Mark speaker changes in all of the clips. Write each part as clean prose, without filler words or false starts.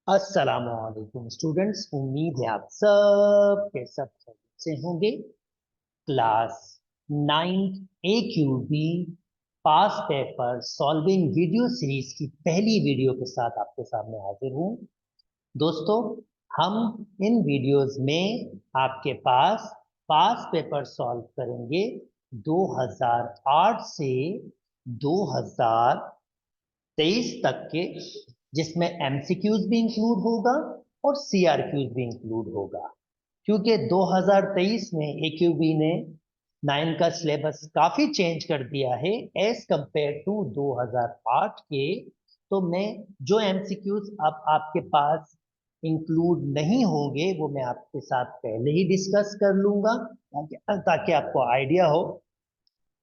Speaker 1: अस्सलामुअलैकुम स्टूडेंट्स, उम्मीद है आप सब के सब खैरियत से होंगे। क्लास 9 ए क्यू बी पास पेपर सॉल्विंग वीडियो सीरीज की पहली वीडियो के साथ आपके सामने हाजिर हूँ। दोस्तों, हम इन वीडियोस में आपके पास पेपर सॉल्व करेंगे 2008 से 2023 तक के, जिसमें एमसीक्यूज भी इंक्लूड होगा और सीआरक्यूज भी इंक्लूड होगा। क्योंकि 2023 में एक्यूबी ने 9 का सिलेबस काफी चेंज कर दिया है एज कंपेयर टू 2008 के। तो मैं जो एमसीक्यूज अब आपके पास इंक्लूड नहीं होंगे वो मैं आपके साथ पहले ही डिस्कस कर लूंगा, ताकि आपको आइडिया हो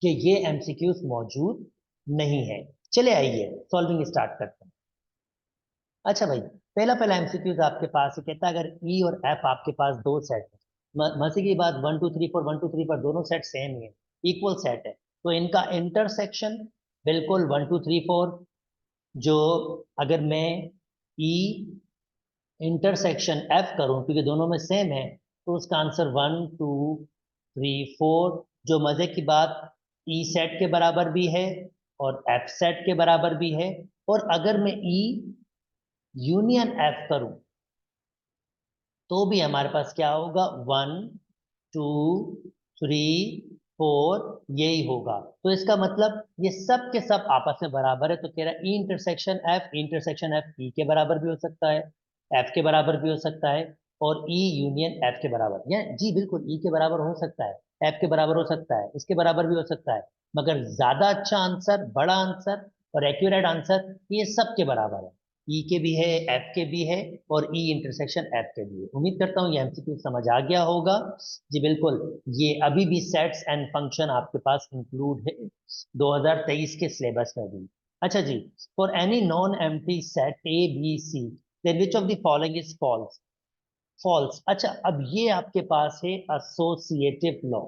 Speaker 1: कि ये एमसीक्यूज मौजूद नहीं है। चले आइए सॉल्विंग स्टार्ट करते हैं। अच्छा भाई, पहला पहला एमसीक्यूज आपके पास है, कहता है अगर ई और एफ आपके पास दो सेट है, मसी की बात 1 2 3 4 1 2 3 4 दोनों सेट सेम ही है, इक्वल सेट है, तो इनका इंटरसेक्शन बिल्कुल 1 2 3 4। जो अगर मैं ई इंटरसेक्शन एफ करूं क्योंकि दोनों में सेम है, तो उसका आंसर 1 2 3 4। जो मजे की बात, ई सेट के बराबर भी है और एफ सेट के बराबर भी है। और अगर मैं ई यूनियन एफ करूं तो भी हमारे पास क्या होगा, 1 2 3 4 यही होगा। तो इसका मतलब ये सब के सब आपस में बराबर है। तो कह रहा है ई इंटरसेक्शन एफ ई के बराबर भी हो सकता है, एफ के बराबर भी हो सकता है, और ई यूनियन एफ के बराबर, या जी बिल्कुल ई के बराबर हो सकता है, एफ के बराबर हो सकता है, इसके बराबर भी हो सकता है। मगर ज्यादा अच्छा आंसर, बड़ा आंसर और एक्यूरेट आंसर ये सब के बराबर है। ई के भी है, एफ के भी है, और ई इंटरसेक्शन एफ के भी है। उम्मीद करता हूँ ये एमसीक्यू समझ आ गया होगा। जी बिल्कुल, ये अभी भी सेट्स एंड फंक्शन आपके पास इंक्लूड है 2023 के सिलेबस में भी। अच्छा जी, for any non empty set A B C then which of the following is false. False. अच्छा, अब ये आपके पास है एसोसिएटिव लॉ।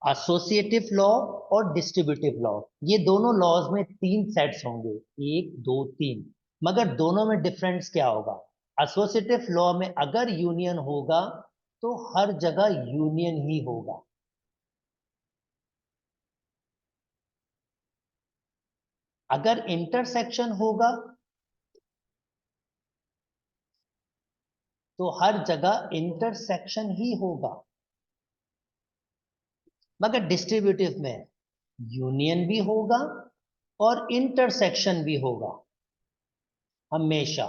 Speaker 1: एसोसिएटिव लॉ और डिस्ट्रीब्यूटिव लॉ, ये दोनों लॉज में तीन सेट्स होंगे, 1 2 3। मगर दोनों में डिफरेंस क्या होगा? एसोसिएटिव लॉ में अगर यूनियन होगा तो हर जगह यूनियन ही होगा। अगर इंटरसेक्शन होगा तो हर जगह इंटरसेक्शन ही होगा। मगर डिस्ट्रीब्यूटिव में यूनियन भी होगा और इंटरसेक्शन भी होगा हमेशा।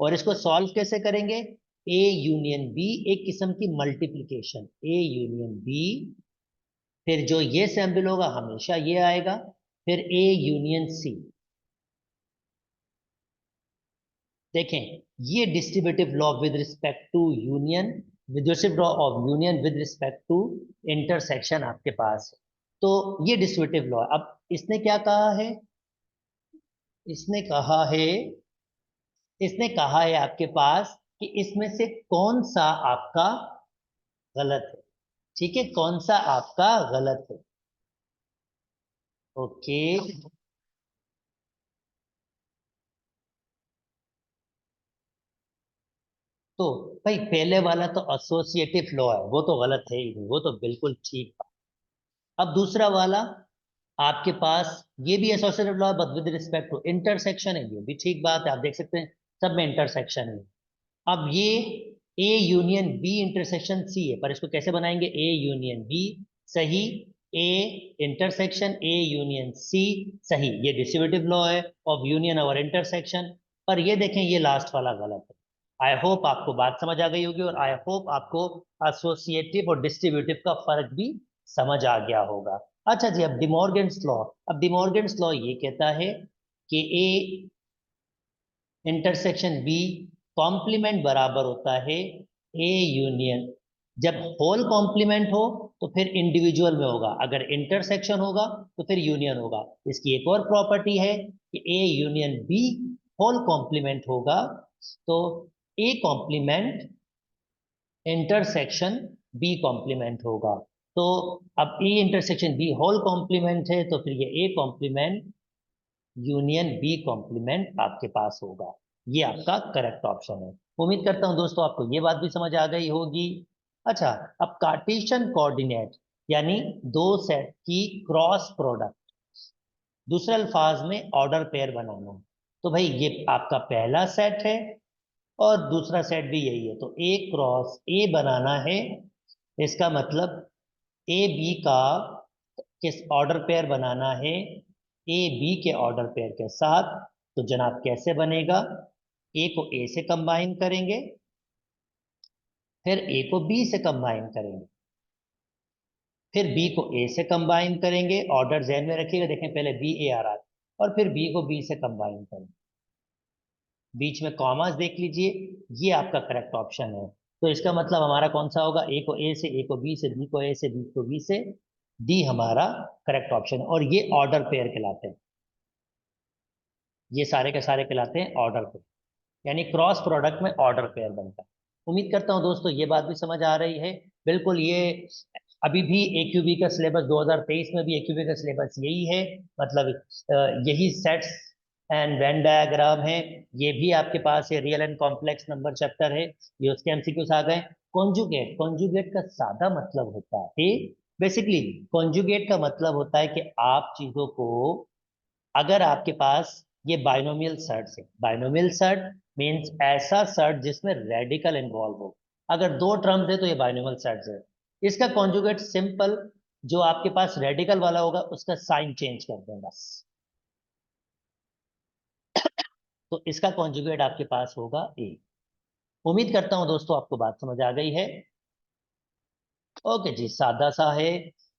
Speaker 1: और इसको सॉल्व कैसे करेंगे? ए यूनियन बी, एक किस्म की मल्टीप्लिकेशन, ए यूनियन बी, फिर जो ये सैम्पल होगा हमेशा ये आएगा, फिर ए यूनियन सी। देखें, ये distributive law with respect to union, distributive law of union with respect to intersection आपके पास है। तो ये डिस्ट्रीब्यूटिव लॉ। अब इसने क्या कहा है? इसने कहा है, इसने कहा है आपके पास कि इसमें से कौन सा आपका गलत है। ठीक है, कौन सा आपका गलत है। ओके, तो भाई पहले वाला तो एसोसिएटिव लॉ है, वो तो गलत है ही नहीं, वो तो बिल्कुल ठीक बात। अब दूसरा वाला आपके पास, ये भी एसोसिएटिव लॉ है but with respect to intersection है, ये भी ठीक बात है, आप देख सकते हैं सब में इंटरसेक्शन है। अब ये A union B intersection C है, पर इसको कैसे बनाएंगे? ए यूनियन बी सही, A intersection A union C सही, ये डिस्ट्रीब्यूटिव लॉ है ऑफ यूनियन और इंटरसेक्शन। पर ये देखें, ये लास्ट वाला गलत है। आई होप आपको बात समझ आ गई होगी, और आई होप आपको एसोसिएटिव और डिस्ट्रीब्यूटिव का फर्क भी समझ आ गया होगा। अच्छा जी, अब डिमॉर्गन्स लॉ। अब डिमॉर्गन्स लॉ ये कहता है कि ए इंटरसेक्शन बी कॉम्प्लीमेंट बराबर होता है ए यूनियन। जब होल कॉम्प्लीमेंट हो तो फिर इंडिविजुअल में होगा, अगर इंटरसेक्शन होगा तो फिर यूनियन होगा। इसकी एक और प्रॉपर्टी है कि A union B whole complement होगा, तो A complement intersection B complement होगा। तो अब A intersection B whole complement है, तो फिर ये A complement union B complement आपके पास होगा। ये आपका करेक्ट ऑप्शन है। उम्मीद करता हूं दोस्तों आपको ये बात भी समझ आ गई होगी। अच्छा, अब कार्टेशियन कोऑर्डिनेट यानी दो सेट की क्रॉस प्रोडक्ट, दूसरे अल्फाज में ऑर्डर पेयर बनाना। तो भाई ये आपका पहला सेट है और दूसरा सेट भी यही है, तो ए क्रॉस ए बनाना है। इसका मतलब ए बी का किस ऑर्डर पेयर बनाना है, ए बी के ऑर्डर पेयर के साथ। तो जनाब कैसे बनेगा, ए को ए से कंबाइन करेंगे, फिर ए को बी से कंबाइन करेंगे, फिर बी को ए से कंबाइन करेंगे, ऑर्डर जहन में रखिएगा, देखें पहले बी ए आ रहा है, और फिर बी को बी से कंबाइन करेंगे। बीच में कॉमास देख लीजिए, ये आपका करेक्ट ऑप्शन है। तो इसका मतलब हमारा कौन सा होगा, ए को ए से, ए को बी से, बी को ए से, बी को बी से, डी हमारा करेक्ट ऑप्शन है। और ये ऑर्डर पेयर कहलाते हैं, ये सारे के सारे कहलाते हैं ऑर्डर पेयर, यानी क्रॉस प्रोडक्ट में ऑर्डर पेयर बनता है। उम्मीद करता हूं दोस्तों ये बात भी समझ आ रही है। बिल्कुल, ये अभी भी AQB का सिलेबस 2023 में भी AQB का सिलेबस यही है, मतलब यही सेट्स एंड वेन डायग्राम है। ये भी आपके पास है, real and complex number chapter है, ये उसके MCQs आ गए। कॉन्जुगेट, कॉन्जुगेट का सादा मतलब होता है, बेसिकली कॉन्जुगेट का मतलब होता है कि आप चीजों को, अगर आपके पास ये बाइनोमियल सर्ट्स है, बाइनोमियल सर्ट मींस ऐसा सर्ट जिसमें रेडिकल इन्वॉल्व हो, अगर दो टर्म्स है तो ये बाइनोमियल सर्ट्स है। इसका कॉन्जुगेट सिंपल, जो आपके पास रेडिकल वाला होगा उसका साइन चेंज कर दें बस, तो इसका कॉन्जुगेट आपके पास होगा ए। उम्मीद करता हूं दोस्तों आपको बात समझ आ गई है। ओके जी, सादा सा है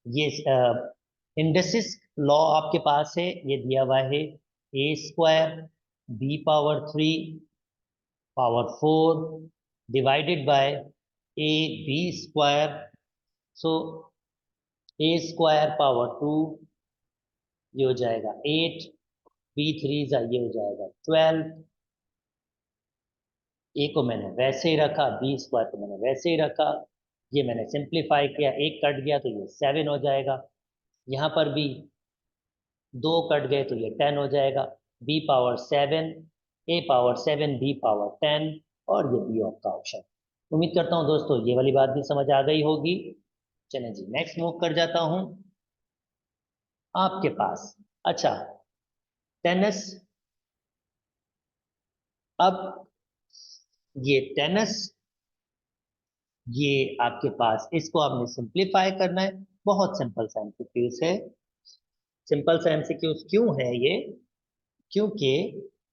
Speaker 1: ये। इंडसिस लॉ आपके पास है, ये दिया हुआ है, A square B power 3 power 4 divided by A B square. So A square power 2, ये हो जाएगा 8, बी थ्री ये हो जाएगा 12। ए को मैंने वैसे ही रखा, बी स्क्वायर को मैंने वैसे ही रखा, ये मैंने सिंप्लीफाई किया, एक कट गया तो ये 7 हो जाएगा। यहाँ पर भी दो कट गए तो ये 10 हो जाएगा, बी पावर 7, ए पावर 7, बी पावर 10, और ये बी ऑफ का ऑप्शन। उम्मीद करता हूँ दोस्तों ये वाली बात भी समझ आ गई होगी। चलें जी, नेक्स्ट मूव कर जाता हूँ आपके पास। अच्छा, टेनिस। अब ये टेनिस, ये आपके पास, इसको आपने सिंप्लीफाई करना है, बहुत सिंपल सा एमसीक्यूज है। सिंपल सा एमसीक्यूज क्यों है ये, क्योंकि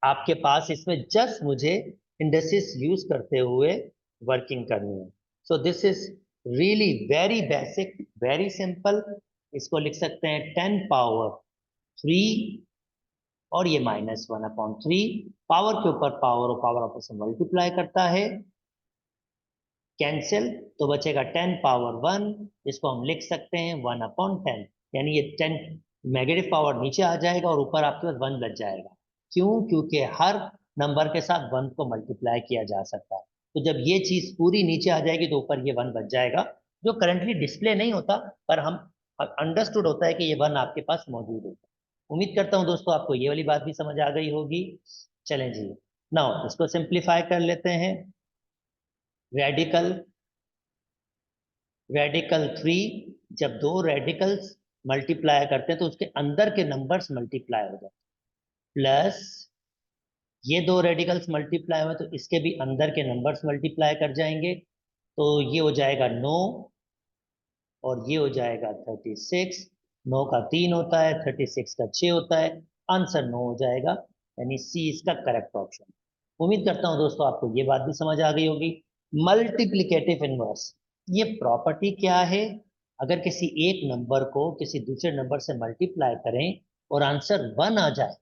Speaker 1: आपके पास इसमें जस्ट मुझे इंडेक्सेस यूज करते हुए वर्किंग करनी है। So this is really very basic, very simple. इसको लिख सकते हैं 10 पावर 3, और ये -1/3, पावर के ऊपर पावर और पावर ऑपरेशन मल्टीप्लाई करता है, कैंसिल, तो बचेगा 10 पावर 1। इसको हम लिख सकते हैं 1/10, यानी ये 10 नेगेटिव पावर नीचे आ जाएगा और ऊपर आपके पास 1 बच जाएगा। क्यों, क्योंकि हर नंबर के साथ 1 को मल्टीप्लाई किया जा सकता है। तो जब ये चीज पूरी नीचे आ जाएगी तो ऊपर ये 1 बच जाएगा, जो करंटली डिस्प्ले नहीं होता, पर हम अंडरस्टूड होता है कि ये 1 आपके पास मौजूद होता है। उम्मीद करता हूं दोस्तों आपको ये वाली बात भी समझ आ गई होगी। चलें जी, नाउ इसको सिंप्लीफाई कर लेते हैं। रेडिकल, रेडिकल 3, जब दो रेडिकल्स मल्टीप्लाई करते हैं तो उसके अंदर के नंबर्स मल्टीप्लाई हो जाते हैं, प्लस ये दो रेडिकल्स मल्टीप्लाई हुए तो इसके भी अंदर के नंबर्स मल्टीप्लाई कर जाएंगे, तो ये हो जाएगा 9, और ये हो जाएगा 36। 9 का 3 होता है, 36 का 6 होता है, आंसर 9 हो जाएगा, यानी सी इसका करेक्ट ऑप्शन। उम्मीद करता हूं दोस्तों आपको ये बात भी समझ आ गई होगी। मल्टीप्लिकेटिव इनवर्स, ये प्रॉपर्टी क्या है, अगर किसी एक नंबर को किसी दूसरे नंबर से मल्टीप्लाई करें और आंसर 1 आ जाए,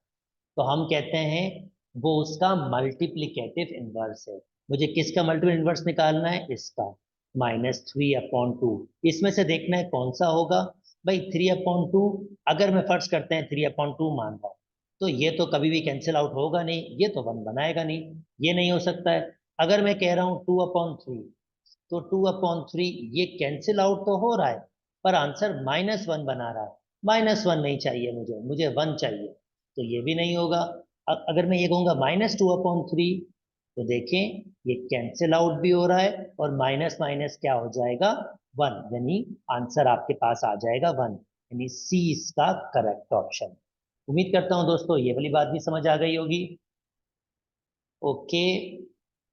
Speaker 1: तो हम कहते हैं वो उसका मल्टीप्लिकेटिव इनवर्स है। मुझे किसका मल्टीपल इनवर्स निकालना है, इसका, -3/2। इसमें से देखना है कौन सा होगा। भाई 3/2, अगर मैं फर्ज करते हैं 3/2 मान रहा हूं, तो ये तो कभी भी कैंसिल आउट होगा नहीं, ये तो 1 बनाएगा नहीं, ये नहीं हो सकता है। अगर मैं कह रहा हूं 2/3, तो 2/3 ये कैंसिल आउट तो हो रहा है, पर आंसर -1 बना रहा है। -1 नहीं चाहिए मुझे, मुझे 1 चाहिए, तो ये भी नहीं होगा। अगर मैं ये कहूँगा -2/3, तो देखें ये कैंसिल आउट भी हो रहा है और माइनस माइनस क्या हो जाएगा 1, यानी आंसर आपके पास आ जाएगा 1, यानी सी इसका करेक्ट ऑप्शन। उम्मीद करता हूं दोस्तों ये वाली बात भी समझ आ गई होगी। Okay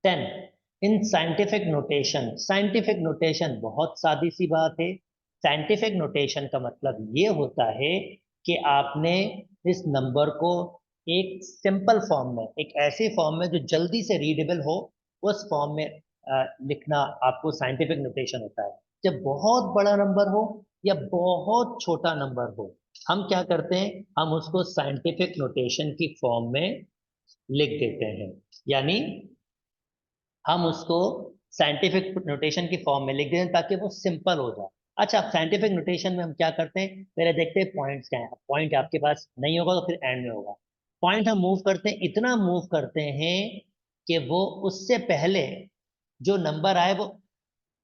Speaker 1: 10, in scientific notation. Scientific notation बहुत सादी सी बात है। साइंटिफिक नोटेशन का मतलब ये होता है कि आपने इस नंबर को एक सिंपल फॉर्म में, एक ऐसी फॉर्म में जो जल्दी से रीडेबल हो, उस फॉर्म में लिखना आपको साइंटिफिक नोटेशन होता है। जब बहुत बड़ा नंबर हो या बहुत छोटा नंबर हो, हम क्या करते हैं, हम उसको साइंटिफिक नोटेशन की फॉर्म में लिख देते हैं, यानी हम उसको साइंटिफिक नोटेशन की फॉर्म में लिख देते हैं ताकि वो सिंपल हो जाए। अच्छा, साइंटिफिक नोटेशन में हम क्या करते हैं, पहले देखते हैं पॉइंट्स क्या है। पॉइंट आपके पास नहीं होगा तो फिर एंड में होगा। पॉइंट हम मूव करते हैं, इतना मूव करते हैं कि वो उससे पहले जो नंबर आए वो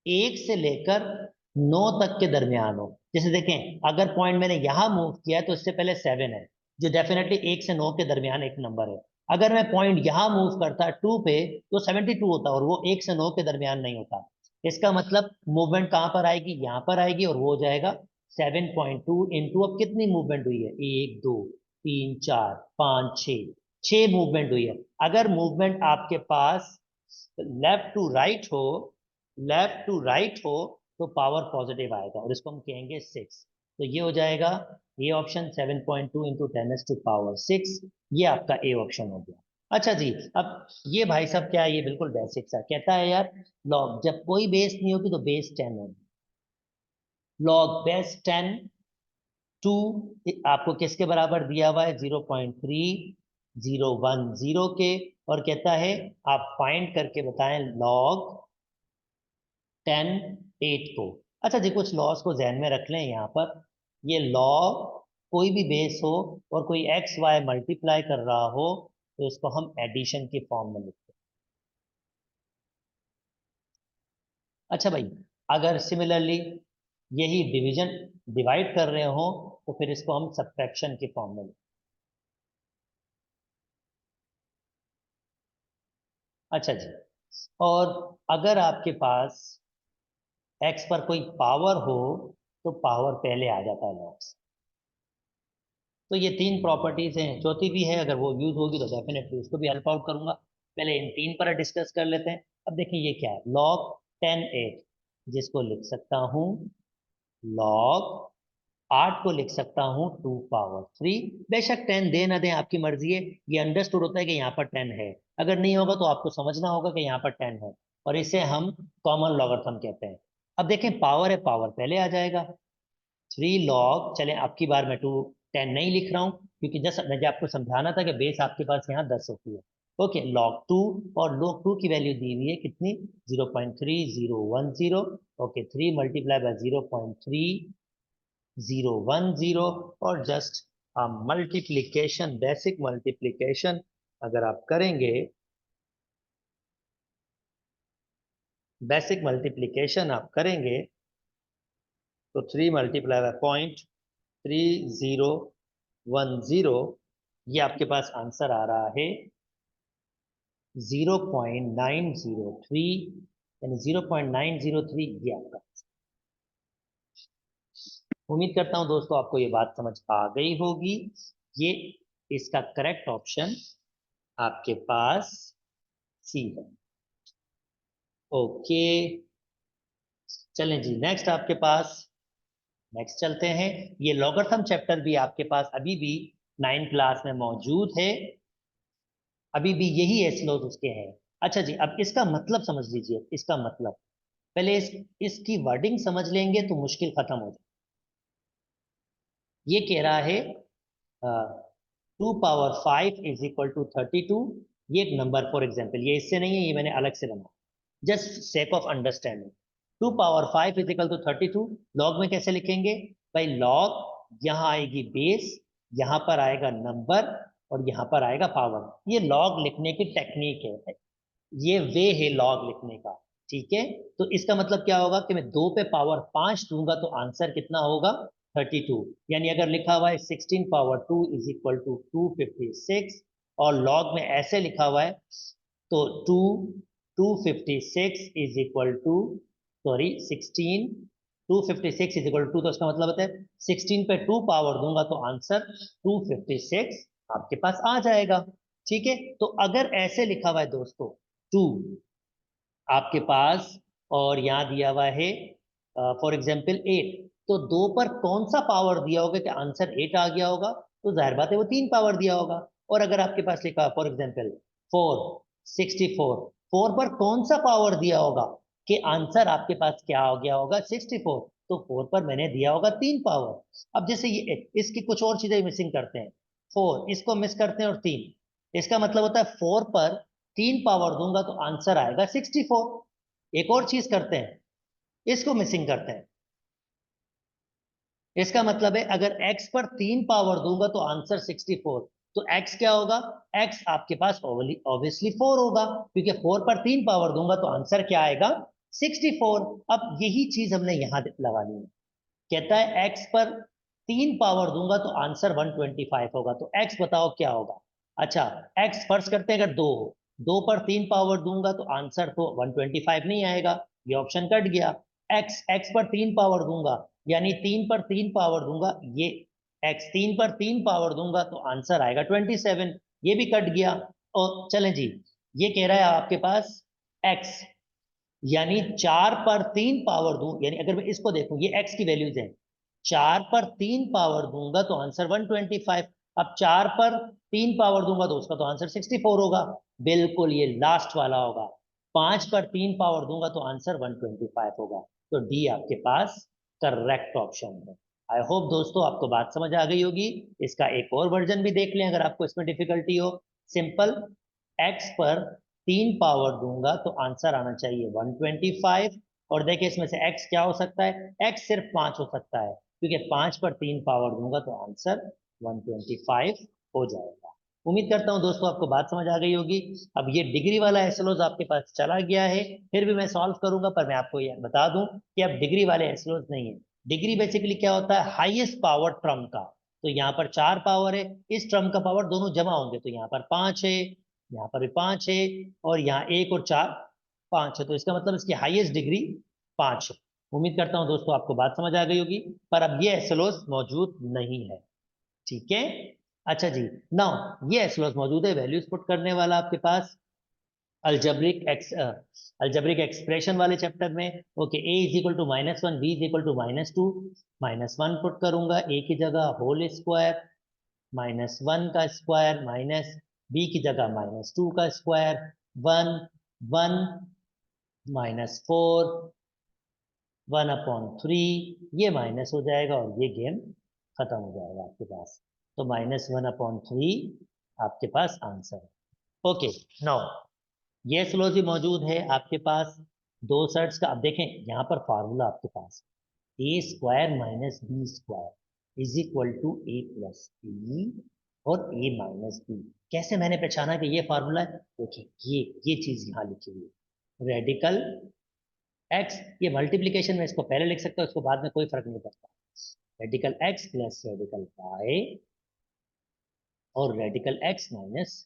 Speaker 1: 1 से लेकर 9 तक के दरमियान हो। जैसे देखें, अगर पॉइंट मैंने यहां मूव किया तो इससे पहले 7 है, जो डेफिनेटली 1 से 9 के दरमियान एक नंबर है। अगर मैं पॉइंट यहां मूव करता 2 पे तो 72 होता और वो 1 से 9 के दरमियान नहीं होता। इसका मतलब मूवमेंट कहां पर आएगी, यहां पर आएगी और वो हो जाएगा 7.2 इंटू, अब कितनी मूवमेंट हुई है, 1 2 3 4 5 6 मूवमेंट हुई है। अगर मूवमेंट आपके पास लेफ्ट टू राइट हो, लेफ्ट टू राइट हो, तो पावर पॉजिटिव आएगा और इसको हम कहेंगे 6। तो ये हो जाएगा ए ऑप्शन, 7.2 इंटू 10⁻⁶, ये आपका ए ऑप्शन हो गया। अच्छा जी, अब ये भाई साहब क्या है, ये बिल्कुल बेसिक सा कहता है यार, लॉग जब कोई बेस नहीं होगी तो बेस 10 होगी। लॉग बेस 10 टू आपको किसके बराबर दिया हुआ है, 0.3010 के, और कहता है आप फाइंड करके बताएं लॉग 10 8 को। अच्छा जी, कुछ लॉस को ध्यान में रख लें यहाँ पर। ये लॉग कोई भी बेस हो और कोई एक्स वाई मल्टीप्लाई कर रहा हो तो इसको हम एडिशन की फॉर्म में लिखते हैं। अच्छा भाई, अगर सिमिलरली यही डिवीजन डिवाइड कर रहे हो तो फिर इसको हम सब्ट्रैक्शन की फॉर्म में लिखते हैं। अच्छा जी, और अगर आपके पास एक्स पर कोई पावर हो तो पावर पहले आ जाता है लॉग से। तो ये तीन प्रॉपर्टीज हैं, चौथी भी है, अगर वो यूज होगी तो डेफिनेटली उसको भी हेल्प आउट करूंगा। पहले इन तीन पर डिस्कस कर लेते हैं। अब देखिए ये क्या है, लॉग 10 8, जिसको लिख सकता हूँ लॉग 8 को लिख सकता हूँ 2 पावर 3। बेशक 10 दे ना दें आपकी मर्जी है, ये अंडरस्टूड होता है कि यहाँ पर 10 है। अगर नहीं होगा तो आपको समझना होगा कि यहाँ पर 10 है, और इसे हम कॉमन लॉगरिथम कहते हैं। अब देखें पावर है, पावर पहले आ जाएगा। 3 लॉग, चले आपकी बार मैं 10 नहीं लिख रहा हूँ क्योंकि जस्ट मुझे आपको समझाना था कि बेस आपके पास यहाँ 10 होती है। ओके, log 2, और log 2 की वैल्यू दी हुई है कितनी, 0.3010। ओके, 3 मल्टीप्लाई बाय 0.3010, और जस्ट मल्टीप्लीकेशन, बेसिक मल्टीप्लीकेशन अगर आप करेंगे, बेसिक मल्टीप्लीकेशन आप करेंगे तो 3 मल्टीप्लाई बाय 0.3010, ये आपके पास आंसर आ रहा है 0.903, यानी 0.903 ये आपका। उम्मीद करता हूं दोस्तों आपको ये बात समझ आ गई होगी। ये इसका करेक्ट ऑप्शन आपके पास सी है। ओके, चलें जी, नेक्स्ट आपके पास, नेक्स्ट चलते हैं। ये लॉगरिथम चैप्टर भी आपके पास अभी भी 9 क्लास में मौजूद है, अभी भी यही एस्लोज उसके हैं। अच्छा जी, अब इसका मतलब समझ लीजिए, इसका मतलब पहले इसकी वर्डिंग समझ लेंगे तो मुश्किल खत्म हो जाए। ये कह रहा है 2 पावर 5 = 32। ये एक नंबर, फॉर एग्जाम्पल, ये इससे नहीं है, ये मैंने अलग से बना, just sake of understanding. 2 power 5 = 32, log में कैसे लिखेंगे भाई, लॉग यहाँ आएगी बेस, यहाँ पर आएगा नंबर, और यहाँ पर आएगा पावर। ये लॉग लिखने की टेक्निक है, ये वे है लॉग लिखने का। ठीक है, तो इसका मतलब क्या होगा कि मैं 2 पे पावर 5 दूंगा तो आंसर कितना होगा, 32। यानी अगर लिखा हुआ है 16 पावर 2 = 256, और लॉग में ऐसे लिखा हुआ है, तो 256 is equal to, sorry 16, 256 is equal to, तो इसका मतलब होता है 16 पे 2 पावर दूंगा तो आंसर 256 आपके पास आ जाएगा। ठीक है, तो अगर ऐसे लिखा हुआ है दोस्तों 2 आपके पास, और यहाँ दिया हुआ है फॉर एग्जाम्पल 8, तो 2 पर कौन सा पावर दिया होगा कि आंसर 8 आ गया होगा, तो जाहिर बात है वो 3 पावर दिया होगा। और अगर आपके पास लिखा फॉर एग्जाम्पल 4, 64, 4 पर कौन सा पावर दिया होगा कि आंसर आपके पास क्या हो गया होगा 64, तो 4 पर मैंने दिया होगा 3 पावर। अब जैसे ये इसकी कुछ और चीजें मिसिंग करते हैं, 4 इसको मिस करते हैं और 3, इसका मतलब होता है 4 पर 3 पावर दूंगा तो आंसर आएगा 64। एक और चीज करते हैं, इसको मिसिंग करते हैं, इसका मतलब है अगर x पर 3 पावर दूंगा तो आंसर 64, तो x क्या होगा, x आपके पास ऑब्वियसली 4 होगा, क्योंकि 4 पर 3 पावर दूंगा तो आंसर क्या आएगा 64। अब यही चीज हमने यहां लगानी है, कहता है x पर 3 पावर दूंगा तो आंसर 125 होगा, तो x बताओ क्या होगा। अच्छा, x फर्ज करते हैं अगर 2 हो, 2 पर 3 पावर दूंगा तो आंसर तो 125 नहीं आएगा, ये ऑप्शन कट गया। x पर 3 पावर दूंगा, यानी 3 पर 3 पावर दूंगा, ये x 3 पर 3 पावर दूंगा तो आंसर आएगा 27, ये भी कट गया। और चलें जी, ये कह रहा है आपके पास x, यानी 4 पर 3 पावर दूं, यानी अगर मैं इसको देखूं ये x की वैल्यूज हैं, 4 पर 3 पावर दूंगा तो आंसर 125। अब 4 पर 3 पावर दूंगा तो उसका तो आंसर 64 होगा, बिल्कुल ये लास्ट वाला होगा। 5 पर 3 पावर दूंगा तो आंसर 125 होगा, तो डी आपके पास करेक्ट ऑप्शन है। आई होप दोस्तों आपको बात समझ आ गई होगी। इसका एक और वर्जन भी देख लें अगर आपको इसमें डिफिकल्टी हो। सिंपल, x पर 3 पावर दूंगा तो आंसर आना चाहिए 125, और देखिए इसमें से x क्या हो सकता है, x सिर्फ 5 हो सकता है, क्योंकि 5 पर 3 पावर दूंगा तो आंसर 125 हो जाएगा। उम्मीद करता हूं दोस्तों आपको बात समझ आ गई होगी। अब ये डिग्री वाला एसएलओज आपके पास चला गया है, फिर भी मैं सॉल्व करूंगा, पर मैं आपको ये बता दूं कि अब डिग्री वाले एसएलओज नहीं है। डिग्री बेसिकली क्या होता है, हाईएस्ट पावर ट्रम का। तो यहाँ पर 4 पावर है, इस ट्रम का पावर दोनों जमा होंगे, तो यहाँ पर 5 है, यहाँ पर भी 5 है, और यहाँ 1 और 4 5 है, तो इसका मतलब इसकी हाईएस्ट डिग्री 5 है। उम्मीद करता हूं दोस्तों आपको बात समझ आ गई होगी, पर अब ये एसएलओस मौजूद नहीं है। ठीक है, अच्छा जी, नाउ ये एसएलओस मौजूद है वैल्यूज पुट करने वाला आपके पास अल्जेब्रिक एक्सप्रेशन वाले चैप्टर में। Okay, a is equal to -1, b is equal to -2, -1 put करूंगा a की जगह होल स्क्वायर, -1 का स्क्वायर माइनस b की जगह -2 का स्क्वायर, 1 1 -4, 1/3, ये माइनस हो जाएगा और ये गेम खत्म हो जाएगा आपके पास। तो -1/3 आपके पास आंसर है। ओके, नाउ ये स्लोजी मौजूद है आपके पास दो सेट्स का। अब देखें यहाँ पर फार्मूला आपके पास A square minus B square is equal to A plus B और ए माइनस बी। कैसे मैंने पहचाना कि ये फार्मूला है, देखिए ये चीज यहाँ लिखी हुई है, रेडिकल एक्स, ये मल्टीप्लीकेशन में इसको पहले लिख सकता हूँ, इसको बाद में कोई फर्क नहीं पड़ता। Radical X plus radical Y और radical X minus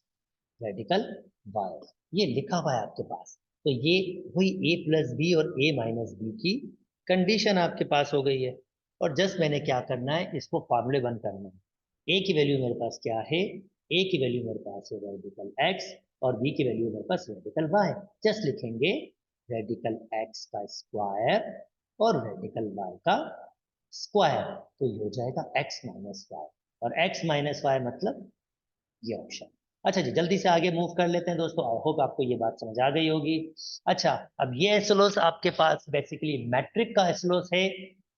Speaker 1: radical Y, ये लिखा हुआ है आपके पास। तो ये हुई ए प्लस बी और ए माइनस बी की कंडीशन आपके पास हो गई है, और जस्ट मैंने क्या करना है, इसको फार्मूले बंद करना है। ए की वैल्यू मेरे पास क्या है, ए की वैल्यू मेरे पास है रेडिकल एक्स, और बी की वैल्यू मेरे पास रेडिकल वाई। जस्ट लिखेंगे रेडिकल एक्स का स्क्वायर और रेडिकल वाई का स्क्वायर, तो ये हो जाएगा एक्स माइनस वाई, और एक्स माइनस वाई मतलब ये ऑप्शन। अच्छा जी, जल्दी से आगे मूव कर लेते हैं दोस्तों, आई होप आपको ये बात समझ आ गई होगी। अच्छा, अब ये एसलोस आपके पास बेसिकली मैट्रिक का एसलोस है,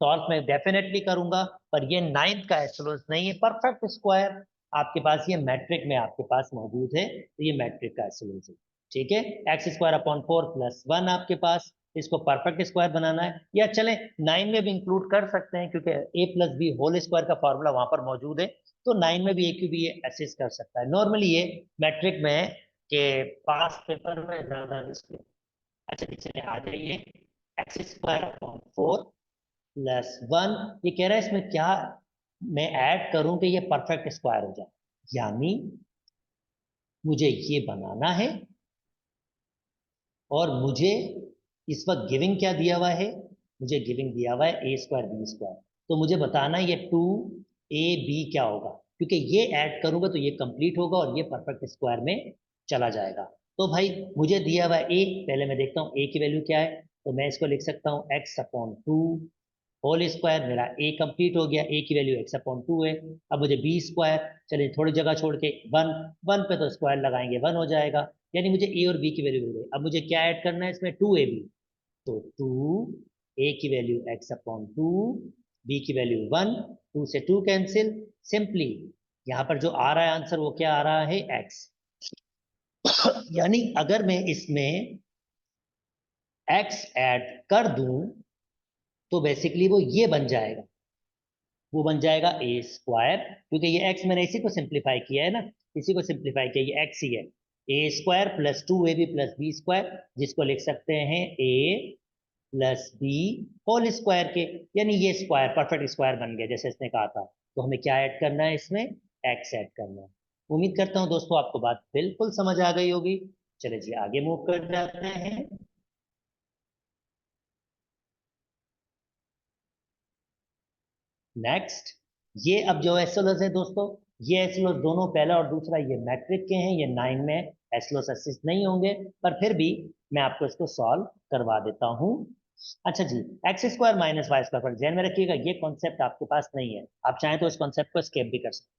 Speaker 1: सॉल्व मैं डेफिनेटली करूंगा, पर ये 9th का एसलोस नहीं है। परफेक्ट स्क्वायर आपके पास ये मैट्रिक में आपके पास मौजूद है, तो ये मैट्रिक का एसलोस है। ठीक है, x² / 4 + 1 आपके पास, इसको परफेक्ट स्क्वायर बनाना है, या चले 9 में भी इंक्लूड कर सकते हैं, क्योंकि a + b होल स्क्वायर का फॉर्मूला वहां पर मौजूद है, तो 9 में भी एक भी ये असिस्ट कर सकता है। नॉर्मली ये मैट्रिक में है कि पास पेपर में ज्यादा रिस्क है। अच्छा चलिए आ जाइए, x² / 4 + 1, ये कह रहा है इसमें क्या मैं ऐड करूं कि ये परफेक्ट स्क्वायर हो जाए, यानी मुझे ये बनाना है और मुझे इस वक्त गिविंग क्या दिया हुआ है, मुझे गिविंग दिया हुआ है ए स्क्वायर बी स्क्वायर। तो मुझे बताना है ये 2ab क्या होगा, क्योंकि ये ऐड करूंगा तो ये कंप्लीट होगा और ये परफेक्ट स्क्वायर में चला जाएगा। तो भाई मुझे दिया हुआ ए, पहले मैं देखता हूँ ए की वैल्यू क्या है। तो मैं इसको लिख सकता हूँ x/2 होल स्क्वायर। मेरा ए कंप्लीट हो गया, ए की वैल्यू x/2 है। अब मुझे बी स्क्वायर, चलिए थोड़ी जगह छोड़ के वन, वन पे तो स्क्वायर लगाएंगे वन हो जाएगा, यानी मुझे ए और बी की वैल्यू मिल गई। अब मुझे क्या ऐड करना है इसमें, 2ab। तो 2a की वैल्यू x/2, b की वैल्यू 1, 2 से 2 कैंसिल, सिंपली यहाँ पर जो आ रहा है आंसर वो क्या आ रहा है, x। यानी अगर मैं इसमें x ऐड कर दूं तो बेसिकली वो ये बन जाएगा, वो बन जाएगा ए स्क्वायर, क्योंकि ये x मैंने इसी को सिंप्लीफाई किया है ना, इसी को सिंप्लीफाई किया, ये x ही है। A square plus 2ab plus B square, जिसको लिख सकते हैं a plus B whole square के, यानी ये स्क्वायर परफेक्ट स्क्वायर बन गया जैसे इसने कहा था। तो हमें क्या ऐड करना है इसमें, x ऐड करना है। उम्मीद करता हूं दोस्तों आपको बात बिल्कुल समझ आ गई होगी। चले जी आगे मूव कर जाते हैं। नेक्स्ट, ये अब जो एसएलओस है दोस्तों, ये एसएलओस दोनों, पहला और दूसरा, ये मैट्रिक के हैं, ये 9 में एसएलओस असिस्ट नहीं होंगे, पर फिर भी मैं आपको इसको सॉल्व करवा देता हूं। अच्छा जी, X square minus Y square, पर ध्यान में रखिएगा ये कॉन्सेप्ट आपके पास नहीं है, आप चाहें तो इस कॉन्सेप्ट को स्केप भी कर सकते हैं।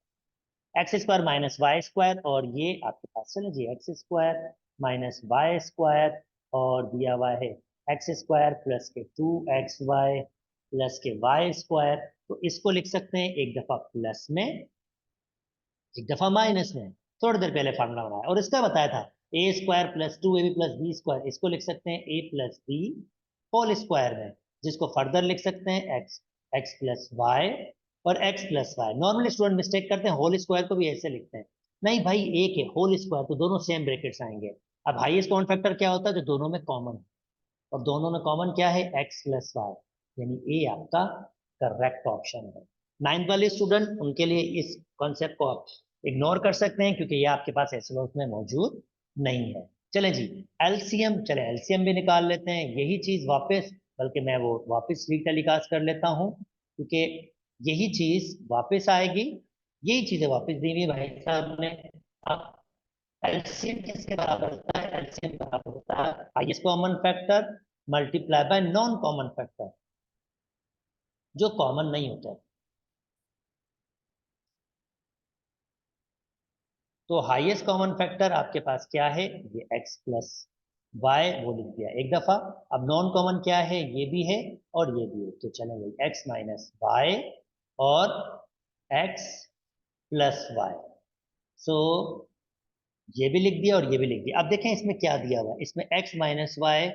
Speaker 1: X square minus Y square, और ये आपके पास, चलो जी, X square minus Y square, और दिया हुआ है एक्स स्क्वायर प्लस के 2xy प्लस के वाई स्क्वायर। तो इसको लिख सकते हैं एक दफा प्लस में, एक दफा माइनस में। थोड़ी देर पहले फार्मूला बनाया और इसका बताया था, A square plus 2ab plus B square, इसको लिख सकते हैं A plus B whole square में, जिसको फर्दर लिख सकते हैं एक्स, एक्स प्लस वाई और X plus Y. Normally student mistake करते हैं, होल स्क्वायर को भी ऐसे लिखते हैं। नहीं भाई, एक है होल स्क्वायर तो दोनों सेम ब्रैकेट्स आएंगे। अब हाईएस्ट कॉमन फैक्टर क्या होता है, जो दोनों में कॉमन, और दोनों में कॉमन क्या है, एक्स प्लस वाई, यानी ए आपका करेक्ट ऑप्शन है। 9th वाले स्टूडेंट उनके लिए इस कॉन्सेप्ट को आप इग्नोर कर सकते हैं, क्योंकि ये आपके पास एसएलओएस में मौजूद नहीं है। चलें जी, एलसीएम, चले एलसीएम भी निकाल लेते हैं, यही चीज वापस, बल्कि मैं वो वापस टेलीकास्ट कर लेता हूँ, क्योंकि यही चीज वापस आएगी, यही चीजें वापस दी हुई भाई साहब ने। अब एलसीएम किसके बराबर होता है, एलसीएम बराबर होता है highest common factor multiply by non common factor, जो कॉमन नहीं होता है। तो हाईएस्ट कॉमन फैक्टर आपके पास क्या है, ये x प्लस वाई, वो लिख दिया एक दफा। अब नॉन कॉमन क्या है, ये भी है और ये भी है, तो चलेंगे x माइनस वाई और x प्लस वाई। सो ये भी लिख दिया और ये भी लिख दिया। अब देखें इसमें क्या दिया हुआ है, इसमें x minus Y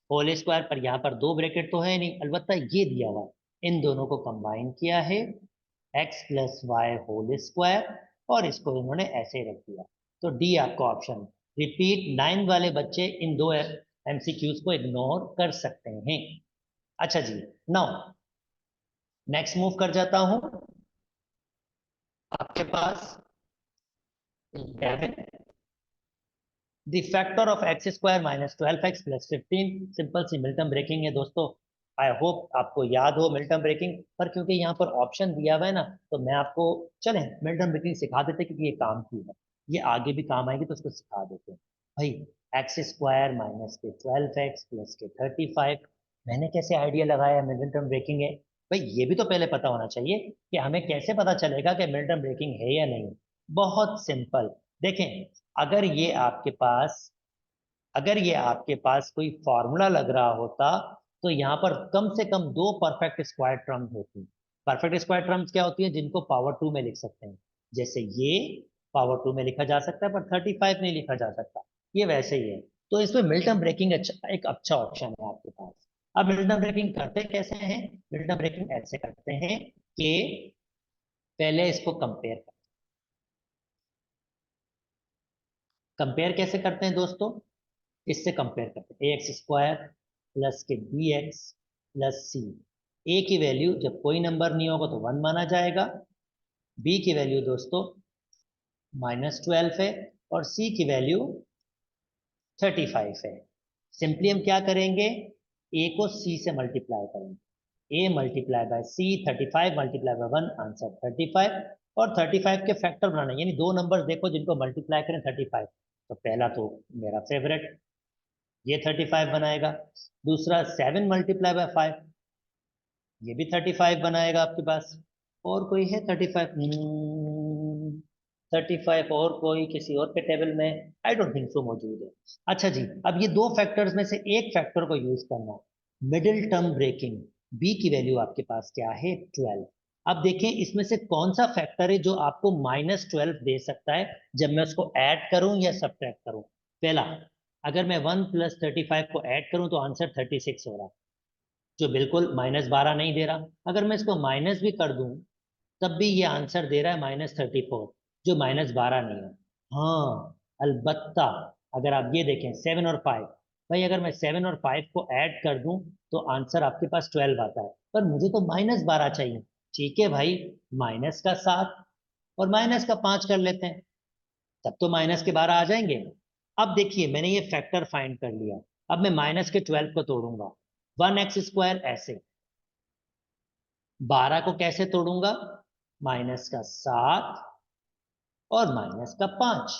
Speaker 1: whole square, पर यहाँ पर दो ब्रैकेट तो है नहीं, अलबत्ता ये दिया हुआ है, इन दोनों को कंबाइन किया है x plus Y whole square, और इसको इन्होंने ऐसे ही रख दिया। तो डी आपका ऑप्शन। रिपीट, 9 वाले बच्चे इन दो एमसीक्यूज को इग्नोर कर सकते हैं। अच्छा जी, नाउ नेक्स्ट मूव कर जाता हूं, आपके पास 11, the factor of X square minus 12x plus 15। Simple सी मिल्टन ब्रेकिंग है दोस्तों, आई होप आपको याद हो मिल्टन ब्रेकिंग, पर क्योंकि यहाँ पर ऑप्शन दिया हुआ है ना, तो मैं आपको, चलें मिल्टन ब्रेकिंग सिखा देते हैं, क्योंकि ये काम की है, ये आगे भी काम आएगी, तो उसको सिखा देते हैं। भाई एक्स स्क्वायर माइनस के 12x प्लस के 35, मैंने कैसे आइडिया लगाया मिल्टन ब्रेकिंग है। भाई ये भी तो पहले पता होना चाहिए कि हमें कैसे पता चलेगा कि मिल्टन ब्रेकिंग है या नहीं। बहुत सिंपल, देखें, अगर ये आपके पास, अगर ये आपके पास कोई फॉर्मूला लग रहा होता, तो यहाँ पर कम से कम दो परफेक्ट स्क्वायर टर्म्स होती। परफेक्ट स्क्वायर टर्म्स क्या होती है, जिनको पावर 2 में लिख सकते हैं, जैसे ये पावर 2 में लिखा जा सकता है, पर 35 नहीं लिखा जा सकता, ये वैसे ही है। तो इसमें मिल्टन ब्रेकिंग अच्छा, एक अच्छा ऑप्शन है आपके पास। अब मिल्टन ब्रेकिंग करते कैसे हैं, मिल्टन ब्रेकिंग ऐसे करते हैं कि पहले इसको कंपेयर, कंपेयर कैसे करते हैं दोस्तों, इससे कंपेयर करते हैं, ए एक्स स्क्वायर प्लस के बी एक्स प्लस सी। ए की वैल्यू जब कोई नंबर नहीं होगा तो 1 माना जाएगा, बी की वैल्यू दोस्तों -12 है, और c की वैल्यू 35 है। सिंपली हम क्या करेंगे, a को c से मल्टीप्लाई करेंगे, a multiply by c, 35 multiply by 1, answer 35। और 35 के फैक्टर बनाना, यानी दो नंबर्स देखो जिनको मल्टीप्लाई करें 35, तो पहला तो मेरा फेवरेट ये 35 बनाएगा, दूसरा 7 मल्टीप्लाई बाय 5 ये भी 35 बनाएगा आपके पास। और कोई है 35? 35 और कोई किसी और के टेबल में आई डोंट थिंक सो मौजूद है। अच्छा जी, अब ये दो फैक्टर्स में से एक फैक्टर को यूज करना, मिडिल टर्म ब्रेकिंग, b की वैल्यू आपके पास क्या है 12। अब देखें इसमें से कौन सा फैक्टर है जो आपको -12 दे सकता है जब मैं उसको ऐड करूं या सब्ट्रैक्ट करूं। पहला, अगर मैं 1 + 35 को ऐड करूं तो आंसर 36 हो रहा है, जो बिल्कुल -12 नहीं दे रहा। अगर मैं इसको माइनस भी कर दूं तब भी ये आंसर दे रहा है -34, जो -12 नहीं है। हाँ, अलबत्ता अगर आप ये देखें 7 और 5, भाई अगर मैं 7 और 5 को ऐड कर दूं तो आंसर आपके पास 12 आता है, पर मुझे तो -12 चाहिए। ठीक है भाई, -7 और -5 कर लेते हैं, तब तो -12 आ जाएंगे। अब देखिए मैंने ये फैक्टर फाइंड कर लिया, अब मैं -12 को तोड़ूंगा, 1x² ऐसे, 12 को कैसे तोड़ूंगा, -7 और -5,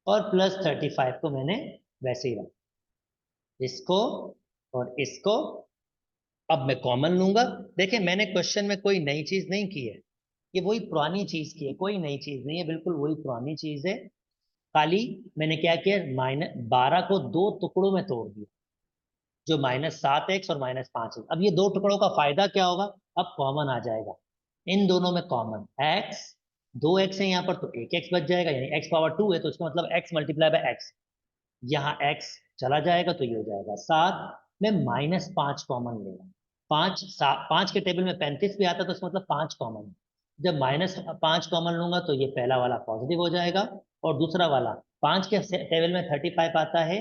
Speaker 1: और +35 को मैंने वैसे ही रखा, इसको और इसको। अब मैं कॉमन लूंगा। देखिए मैंने क्वेश्चन में कोई नई चीज नहीं की है, ये वही पुरानी चीज की है, कोई नई चीज नहीं है, बिल्कुल वही पुरानी चीज है। खाली मैंने क्या किया, -12 को दो टुकड़ों में तोड़ दिया, जो -7x और -5x। अब ये दो टुकड़ों का फायदा क्या होगा, अब कॉमन आ जाएगा, इन दोनों में कॉमन x, 2x है यहाँ पर तो एक x बच जाएगा, यानी x⁻2 है तो इसका मतलब x मल्टीप्लाई बाय x, यहाँ x चला जाएगा तो ये हो जाएगा 7। मैं -5 कॉमन ले रहा हूँ, 5 के टेबल में 35 भी आता तो इसका मतलब 5 कॉमन है। जब -5 कॉमन लूंगा तो ये पहला वाला पॉजिटिव हो जाएगा, और दूसरा वाला 5 के टेबल में 35 आता है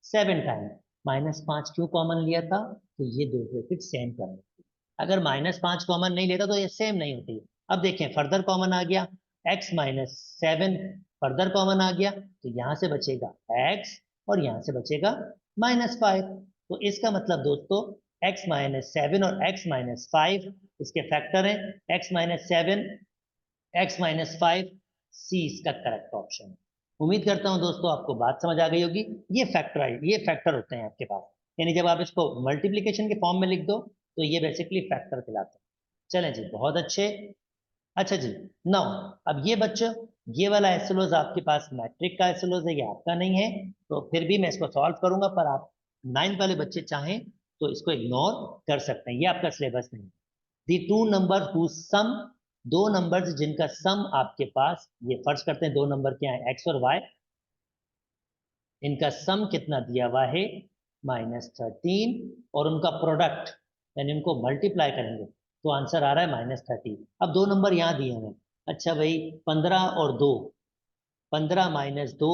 Speaker 1: 7 टाइम, -5 क्यों कॉमन लिया था, तो ये दो ब्रैकेट सेम करेंगे। अगर -5 कॉमन नहीं लेता तो ये सेम नहीं होती। अब देखें फर्दर कॉमन आ गया, x-7 फर्दर कॉमन आ गया, तो यहां से बचेगा x और यहां से बचेगा -5। तो इसका मतलब दोस्तों x-7 और x-5 इसके फैक्टर हैं, x-7 x-5 सी इसका करेक्ट ऑप्शन है। उम्मीद करता हूं दोस्तों आपको बात समझ आ गई होगी। ये फैक्टर होते हैं आपके पास, यानी जब आप इसको मल्टीप्लिकेशन के फॉर्म में लिख दो तो ये बेसिकली फैक्टर कहलाते हैं। चलें जी, बहुत अच्छे। अच्छा जी, नाउ अब ये बच्चों, ये वाला एसएलओज आपके पास मैट्रिक का एसएलओज है, ये आपका नहीं है, तो फिर भी मैं इसको सॉल्व करूंगा, पर आप 9th वाले बच्चे चाहें तो इसको इग्नोर कर सकते हैं, ये आपका सिलेबस नहीं है। दी टू नंबर हु सम, दो नंबर्स जिनका सम आपके पास, ये फर्ज करते हैं दो नंबर क्या है x और y, इनका सम कितना दिया हुआ है -13, और उनका प्रोडक्ट यानी उनको मल्टीप्लाई करेंगे तो आंसर आ रहा है -30। अब दो नंबर यहाँ दिए हैं, अच्छा भाई 15 और 2, 15 - 2,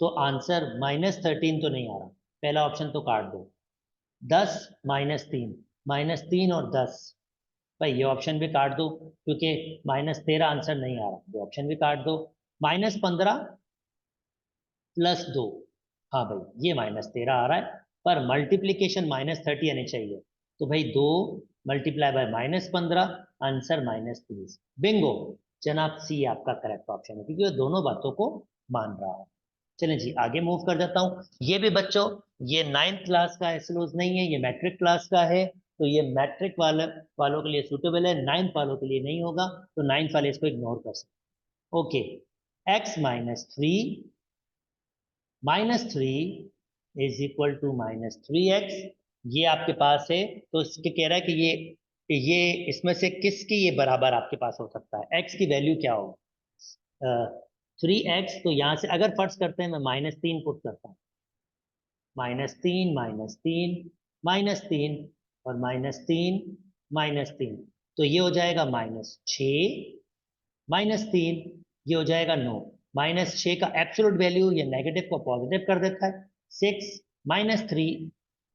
Speaker 1: तो आंसर -13 तो नहीं आ रहा, पहला ऑप्शन तो काट दो। 10 -3, -3 और 10, भाई ये ऑप्शन भी काट दो, क्योंकि -13 आंसर नहीं आ रहा, ये ऑप्शन भी काट दो। -15 + 2, हाँ भाई ये -13 आ रहा है, पर मल्टीप्लीकेशन -30 आनी चाहिए, तो भाई 2 मल्टीप्लाई बाय -15, आंसर -30। बिंगो, जनाब सी आपका करेक्ट ऑप्शन है, क्योंकि वो दोनों बातों को मान रहा है। चलें जी आगे मूव कर जाता हूँ। ये भी बच्चों, ये 9th क्लास का एसएलओज नहीं है, ये मैट्रिक क्लास का है, तो ये मैट्रिक वालों के लिए सूटेबल है, 9th वालों के लिए नहीं होगा, तो 9th वाले इसको इग्नोर कर सकते। Okay, -3 is equal to -3x, ये आपके पास है, तो इसके कह रहा है कि ये इसमें से किसकी ये बराबर आपके पास हो सकता है, x की वैल्यू क्या होगा, 3x, तो यहां से अगर फर्ज करते हैं मैं -3 पुट करता हूँ, -3 -3 -3 और -3 -3, तो ये हो जाएगा -6, -3 ये हो जाएगा 9, -6 का एब्सोल्यूट वैल्यू ये नेगेटिव को पॉजिटिव कर देता है, 6 -3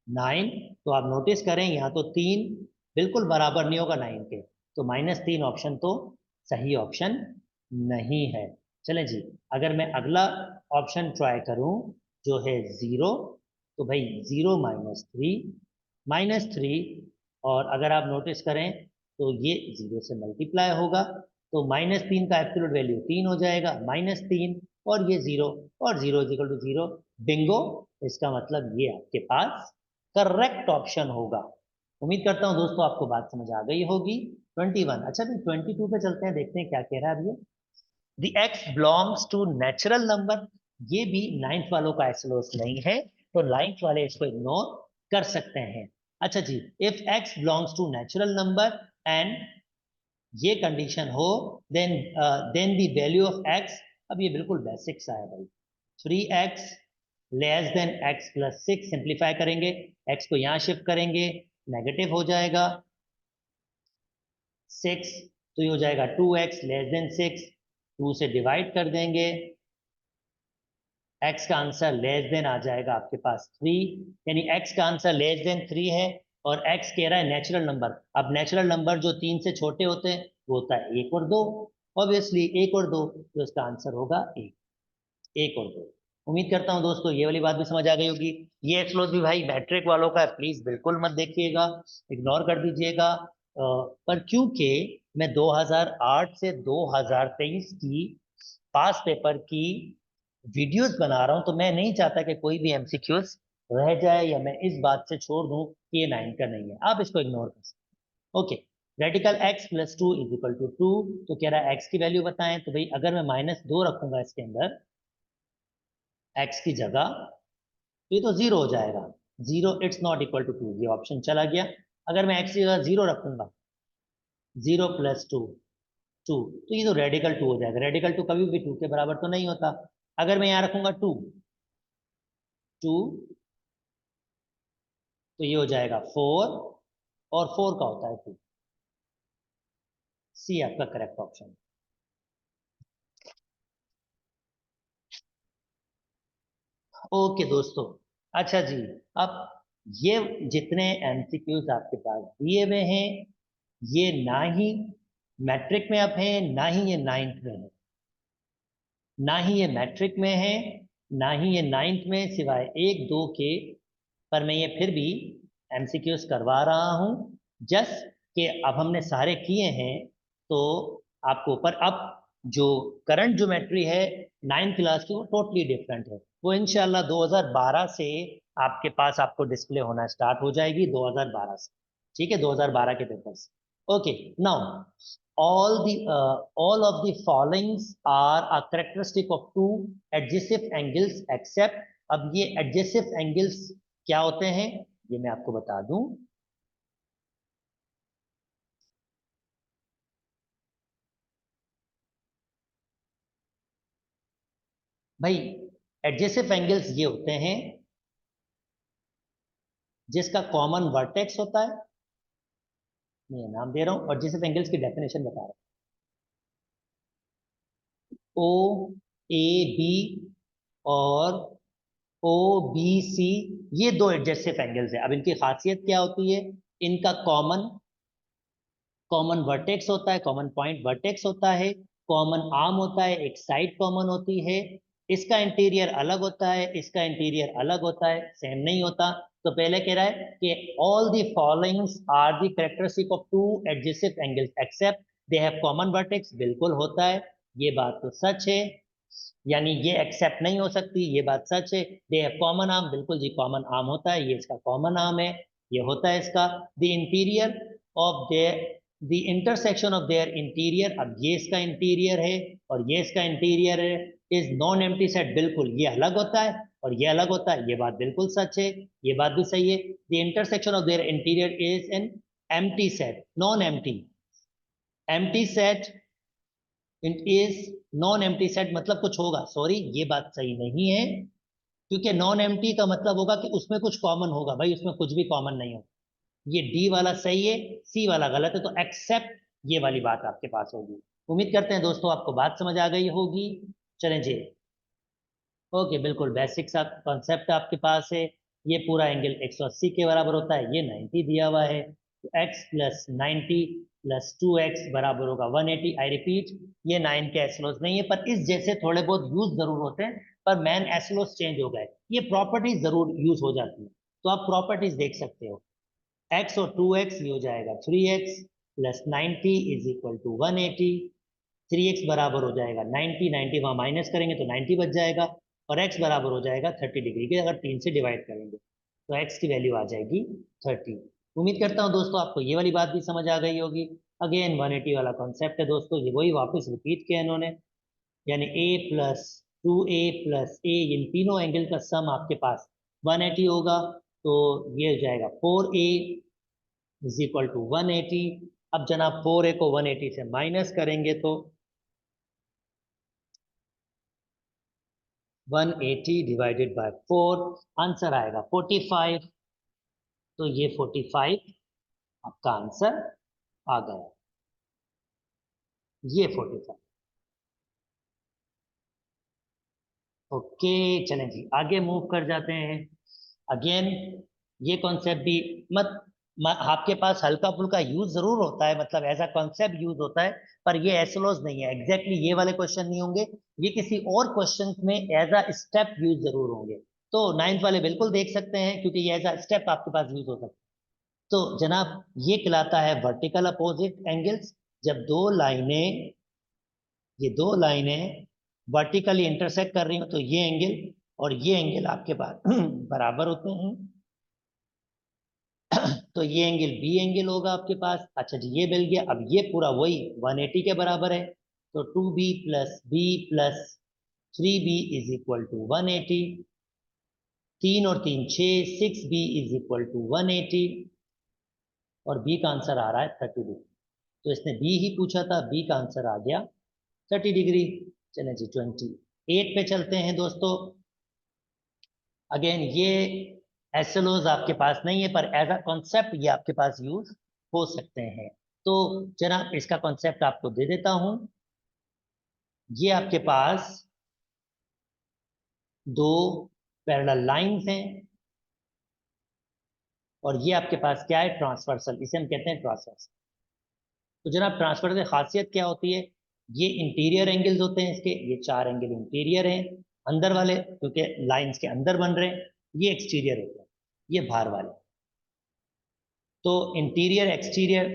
Speaker 1: 9, तो आप नोटिस करें यहाँ तो 3 बिल्कुल बराबर नहीं होगा 9 के, तो -3 ऑप्शन तो सही ऑप्शन नहीं है। चलें जी, अगर मैं अगला ऑप्शन ट्राई करूं जो है 0, तो भाई 0 - 3 और अगर आप नोटिस करें तो ये 0 से मल्टीप्लाई होगा, तो -3 का एब्सोल्यूट वैल्यू 3 हो जाएगा, -3 और ये 0 और 0 इज इक्वल टू 0। बिंगो, इसका मतलब ये आपके पास करेक्ट ऑप्शन होगा। उम्मीद करता हूं दोस्तों आपको बात समझ आ गई होगी। 21, अच्छा फिर 22 पे चलते हैं, देखते हैं क्या कह रहा है अभी। The X belongs to natural number, ये भी नाइन्थ वालों का एसएलओएस नहीं है, तो नाइन्थ वाले इसको इग्नोर कर सकते हैं। अच्छा जी, if X belongs to natural number and ये कंडीशन हो, then the value of X, अब ये बिल्कुल बेसिक सा है भाई, 3x less than x plus 6, simplify करेंगे, x को यहां शिफ्ट करेंगे, नेगेटिव हो जाएगा 6, तो ये हो जाएगा 2x लेस देन 6, 2 से डिवाइड कर देंगे, x का आंसर लेस देन आ जाएगा आपके पास 3, यानी x का आंसर लेस देन 3 है, और x कह रहा है नेचुरल नंबर। अब नेचुरल नंबर जो 3 से छोटे होते हैं वो होता है 1 और 2, ऑब्वियसली 1 और 2, तो इसका आंसर होगा 1, 1 और 2। उम्मीद करता हूं दोस्तों ये वाली बात भी समझ आ गई होगी। ये एक्सप्लोज भी भाई मैट्रिक वालों का है, प्लीज बिल्कुल मत देखिएगा, इग्नोर कर दीजिएगा। पर क्योंकि मैं 2008 से 2023 की पास पेपर की वीडियोस बना रहा हूं, तो मैं नहीं चाहता कि कोई भी एमसीक्यूज रह जाए या मैं इस बात से छोड़ दूं कि ये 9 का नहीं है, आप इसको इग्नोर कर सकते। Okay, radical x plus 2 is equal to 2, तो कह रहा है x की वैल्यू बताएं, तो भाई अगर मैं -2 रखूंगा इसके अंदर x की जगह, तो ये तो 0 हो जाएगा, 0 इट्स नॉट इक्वल टू 2, ये ऑप्शन चला गया। अगर मैं x की जगह 0 रखूंगा, 0 प्लस 2, 2, तो ये तो रेडिकल 2 हो जाएगा, रेडिकल 2 कभी भी 2 के बराबर तो नहीं होता। अगर मैं यहाँ रखूंगा 2, 2, तो ये हो जाएगा 4, और 4 का होता है 2, सी आपका करेक्ट ऑप्शन। ओके दोस्तों, अच्छा जी, अब ये जितने एमसीक्यूज आपके पास दिए हुए हैं, ये ना ही मैट्रिक में अब है, ना ही ये नाइन्थ में है, ना ही ये मैट्रिक में है, ना ही ये नाइन्थ में, सिवाय एक दो के। पर मैं ये फिर भी एमसीक्यूज करवा रहा हूं, जस्ट कि अब हमने सारे किए हैं, तो आपको, पर अब जो करंट ज्योमेट्री है नाइन्थ क्लास की वो टोटली डिफरेंट है, वो इंशाल्लाह 2012 से आपके पास आपको डिस्प्ले होना स्टार्ट हो जाएगी, 2012 से, ठीक है, 2012 के पेपर से। Okay, now all of the followings are a characteristic of two adjacent angles except, अब ये adjacent angles क्या होते हैं ये मैं आपको बता दूं। भाई एडजेसिव एंगल्स ये होते हैं जिसका कॉमन वर्टेक्स होता है, मैं ये नाम दे रहा हूं, और एडजेसिव एंगल्स की डेफिनेशन बता रहा हूं, ओ ए बी और ओ बी सी, ये दो एडजेसिव एंगल्स है। अब इनकी खासियत क्या होती है, इनका कॉमन कॉमन वर्टेक्स होता है, कॉमन पॉइंट वर्टेक्स होता है, कॉमन आर्म होता है, एक साइड कॉमन होती है, इसका इंटीरियर अलग होता है, इसका इंटीरियर अलग होता है, सेम नहीं होता। तो पहले कह रहा है कि all the followings are the characteristic of two adjacent angles except they have common vertex, बिल्कुल होता है, ये बात तो सच है, यानी ये एक्सेप्ट नहीं हो सकती, ये बात सच है। दे हैव कॉमन आर्म, बिल्कुल जी कॉमन आर्म होता है, ये इसका कॉमन आर्म है, ये होता है इसका। The interior of their, the intersection of their interior, अब ये इसका इंटीरियर है और ये इसका इंटीरियर है, इज नॉन एम्प्टी सेट, बिल्कुल ये अलग होता है और ये अलग होता है, ये बात बिल्कुल सच है, ये बात भी सही है। The intersection of their interior is an empty set, non empty, empty set is non empty set मतलब कुछ होगा, सॉरी ये बात सही नहीं है, क्योंकि नॉन एम्प्टी का मतलब होगा कि उसमें कुछ कॉमन होगा, भाई उसमें कुछ भी कॉमन नहीं होगा, ये डी वाला सही है, सी वाला गलत है, तो एक्सेप्ट ये वाली बात आपके पास होगी। उम्मीद करते हैं दोस्तों आपको बात समझ आ गई होगी। चलें जी, ओके, बिल्कुल बेसिक सा कॉन्सेप्ट आपके पास है, ये पूरा एंगल 180 के बराबर होता है, ये 90 दिया हुआ है, तो x प्लस 90 प्लस 2x बराबर होगा 180। आई रिपीट, ये 9 के एसलोस नहीं है, पर इस जैसे थोड़े बहुत यूज जरूर होते हैं, पर मैन एसलोस चेंज हो गए। ये प्रॉपर्टीज जरूर यूज हो जाती है, तो आप प्रॉपर्टीज देख सकते हो। x और 2x ये हो जाएगा 3x plus 90 is equal to 180। 3x बराबर हो जाएगा 90, 90 वहां माइनस करेंगे तो 90 बच जाएगा, और x बराबर हो जाएगा 30 डिग्री के, अगर 3 से डिवाइड करेंगे तो x की वैल्यू आ जाएगी 30। उम्मीद करता हूं दोस्तों आपको ये वाली बात भी समझ आ गई होगी। अगेन 180 वाला कॉन्सेप्ट है दोस्तों, ये वही वापस रिपीट किया इन्होंने, यानी a plus 2a plus a, इन तीनों एंगल का सम आपके पास 180 होगा, तो ये हो जाएगा 4a इज इक्वल टू 180। अब जनाब 4a को 180 से माइनस करेंगे तो 180 डिवाइडेड बाय 4, आंसर आएगा 45। तो ये 45 आपका आंसर आ गया, ये 45। ओके, चलें जी आगे मूव कर जाते हैं। अगेन ये कॉन्सेप्ट भी मत आपके पास हल्का फुल्का यूज जरूर होता है, मतलब एज अ कॉन्सेप्ट यूज होता है, पर ये एसोलॉज नहीं है। एग्जैक्टली ये वाले क्वेश्चन नहीं होंगे, ये किसी और क्वेश्चन में एज अ स्टेप यूज जरूर होंगे। तो 9th वाले बिल्कुल देख सकते हैं, क्योंकि ये एज अ स्टेप आपके पास यूज हो सकता है। तो जनाब ये कहलाता है वर्टिकल अपोजिट एंगल्स। जब दो लाइनें वर्टिकली इंटरसेक्ट कर रही हो, तो ये एंगल और ये एंगल आपके पास बराबर होते हैं, तो ये एंगल बी एंगल होगा आपके पास। अच्छा जी, ये मिल गया। अब ये पूरा वही 180 के बराबर है, तो 2b plus B plus 3b is equal to 180। 3 और 3 6, 6b इज इक्वल टू 180, और बी का आंसर आ रहा है 30 डिग्री। तो इसने बी ही पूछा था, बी का आंसर आ गया 30 डिग्री। चलें जी 28 पे चलते हैं दोस्तों। अगेन ये एसएलओज आपके पास नहीं है, पर एज अ कॉन्सेप्ट ये आपके पास यूज हो सकते हैं। तो जनाब इसका कॉन्सेप्ट आपको दे देता हूं। ये आपके पास दो पैरेलल लाइंस हैं, और ये आपके पास क्या है, ट्रांसवर्सल, इसे हम कहते हैं ट्रांसवर्सल। तो जनाब ट्रांसवर्सल की खासियत क्या होती है, ये इंटीरियर एंगल्स होते हैं इसके, ये 4 एंगल इंटीरियर हैं। अंदर वाले क्योंकि लाइंस के अंदर बन रहे हैं, ये एक्सटीरियर होते हैं, ये बाहर वाले। तो इंटीरियर एक्सटीरियर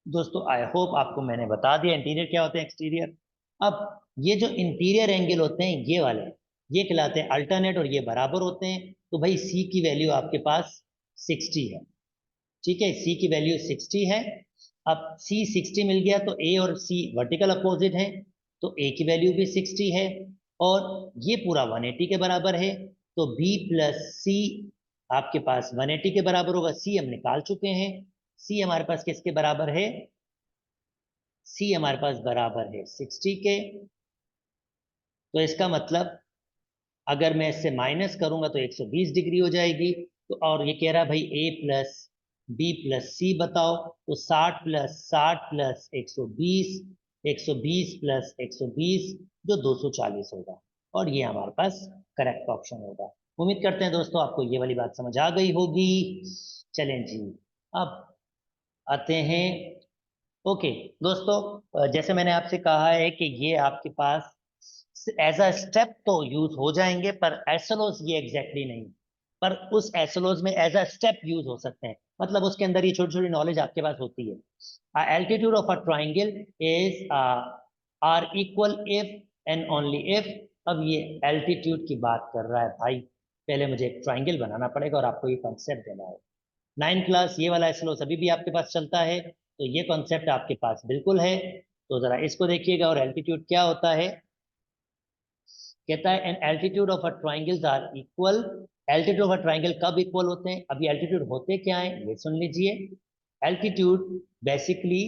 Speaker 1: दोस्तों आई होप आपको मैंने बता दिया इंटीरियर क्या होते हैं, एक्सटीरियर। अब ये जो इंटीरियर एंगल होते हैं ये वाले, ये कहलाते हैं अल्टरनेट, और ये बराबर होते हैं। तो भाई सी की वैल्यू आपके पास 60 है, ठीक है, सी की वैल्यू 60 है। अब सी 60 मिल गया, तो ए और सी वर्टिकल अपोजिट है, तो ए की वैल्यू भी 60 है, और ये पूरा 180 के बराबर है। तो बी प्लस सी आपके पास 180 के बराबर होगा। सी हम निकाल चुके हैं, सी हमारे पास किसके बराबर है, सी हमारे पास बराबर है 60 के। तो इसका मतलब अगर मैं इससे माइनस करूंगा तो 120 डिग्री हो जाएगी। तो और ये कह रहा है भाई ए प्लस बी प्लस सी बताओ, तो 60 प्लस 60 प्लस 120, 120 प्लस 120 जो 240 होगा, और ये हमारे पास करेक्ट ऑप्शन होगा। उम्मीद करते हैं दोस्तों आपको ये वाली बात समझ आ गई होगी। चलें जी अब आते हैं। ओके दोस्तों, जैसे मैंने आपसे कहा है कि ये आपके पास एज अ स्टेप तो यूज हो जाएंगे, पर एसएलओज ये एग्जैक्टली नहीं, पर उस एसएलओज में एज अ स्टेप यूज हो सकते हैं। मतलब उसके अंदर ये छोटी छोटी नॉलेज आपके पास होती है। Altitude of a triangle is are equal if and only if. अब ये एल्टीट्यूड की बात कर रहा है भाई, पहले मुझे एक ट्राइंगल बनाना पड़ेगा और आपको ये कॉन्सेप्ट देना है। 9 क्लास ये वाला एसएलओ अभी भी आपके पास चलता है, तो ये कॉन्सेप्ट आपके पास बिल्कुल है। तो जरा इसको देखिएगा। और एल्टीट्यूड क्या होता है, कहता है an altitude of a triangles are equal. Altitude of a triangle कब इक्वल होते हैं, अभी एल्टीट्यूड होते क्या है ये सुन लीजिए। एल्टीट्यूड बेसिकली